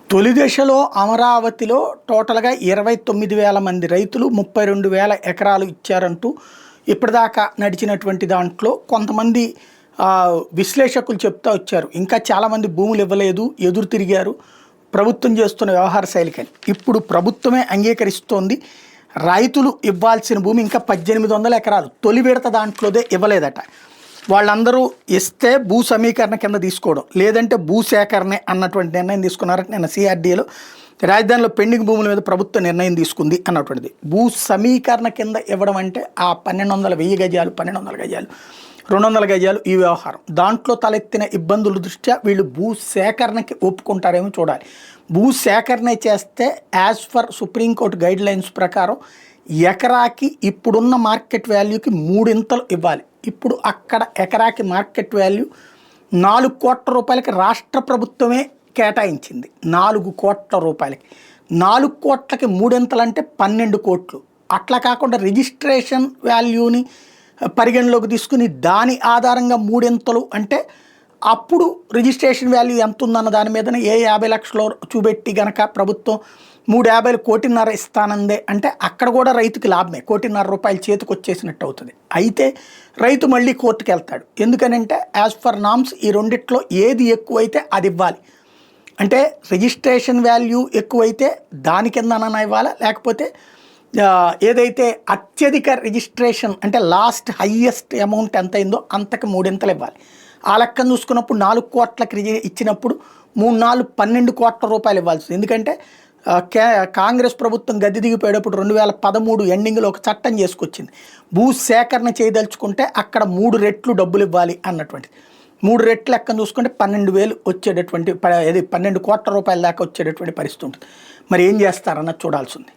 తొలి దశలో అమరావతిలో టోటల్‌గా 29,000 మంది రైతులు 32,000 ఎకరాలు ఇచ్చారంటూ ఇప్పటిదాకా నడిచినటువంటి దాంట్లో కొంతమంది విశ్లేషకులు చెప్తా వచ్చారు. ఇంకా చాలామంది భూములు ఇవ్వలేదు, ఎదురు తిరిగారు ప్రభుత్వం చేస్తున్న వ్యవహార శైలికని. ఇప్పుడు ప్రభుత్వమే అంగీకరిస్తోంది. రైతులు ఇవ్వాల్సిన భూమి ఇంకా 1800 ఎకరాలు తొలి విడత దాంట్లోదే ఇవ్వలేదట. వాళ్ళందరూ ఇస్తే భూ సమీకరణ కింద తీసుకోవడం, లేదంటే భూ సేకరణే అన్నటువంటి నిర్ణయం తీసుకున్నారట. నిన్న సిఆర్డీఏలో రాజధానిలో పెండింగ్ భూముల మీద ప్రభుత్వం నిర్ణయం తీసుకుంది అన్నటువంటిది. భూ సమీకరణ కింద ఇవ్వడం అంటే ఆ 1200 1000 గజాలు, 1200 గజాలు, 200 గజాలు ఈ వ్యవహారం. దాంట్లో తలెత్తిన ఇబ్బందుల దృష్ట్యా వీళ్ళు భూ సేకరణకి ఒప్పుకుంటారేమో చూడాలి. భూ సేకరణ చేస్తే as for supreme court guide lines ప్రకారం ఎకరాకి ఇప్పుడున్న మార్కెట్ వాల్యూకి 3 ఇవ్వాలి. ఇప్పుడు అక్కడ ఎకరాకి మార్కెట్ వాల్యూ 4 కోట్ల రూపాయలకి రాష్ట్ర ప్రభుత్వమే కేటాయించింది. 4 కోట్ల రూపాయలకి 4 కోట్లకి 3 అంటే 12 కోట్లు. అట్లా కాకుండా రిజిస్ట్రేషన్ వాల్యూని పరిగణలోకి తీసుకుని దాని ఆధారంగా 3 అంటే అప్పుడు రిజిస్ట్రేషన్ వాల్యూ ఎంత ఉందన్న దాని మీదనే 50 లక్షలు చూపెట్టి గనక ప్రభుత్వం 350 కోటిన్నర ఇస్తానందే అంటే అక్కడ కూడా రైతుకి లాభమే. 1.5 కోటి చేతికి వచ్చేసినట్టు అవుతుంది. అయితే రైతు మళ్ళీ కోర్టుకు వెళ్తాడు. ఎందుకనంటే యాజ్ ఫర్ నామ్స్ ఈ రెండిట్లో ఏది ఎక్కువైతే అది ఇవ్వాలి. అంటే రిజిస్ట్రేషన్ వాల్యూ ఎక్కువైతే దాని కిందనైనా ఇవ్వాలా, లేకపోతే ఏదైతే అత్యధిక రిజిస్ట్రేషన్ అంటే లాస్ట్ హయ్యెస్ట్ అమౌంట్ ఎంత అయిందో అంతకు 3 ఇవ్వాలి. ఆ లెక్కను చూసుకున్నప్పుడు 4 కోట్లకి ఇచ్చినప్పుడు 3 4 12 కోట్ల రూపాయలు ఇవ్వాల్సింది. ఎందుకంటే కాంగ్రెస్ ప్రభుత్వం గద్దె దిగిపోయేటప్పుడు 2013 ఎండింగ్లో ఒక చట్టం చేసుకొచ్చింది. భూ సేకరణ చేయదలుచుకుంటే అక్కడ 3 రెట్లు డబ్బులు ఇవ్వాలి అన్నటువంటిది. 3 రెట్లు లెక్కను చూసుకుంటే 12,000 వచ్చేటటువంటి 12 కోట్ల రూపాయల దాకా వచ్చేటటువంటి పరిస్థితి ఉంటుంది. మరి ఏం చేస్తారన్నది చూడాల్సి ఉంది.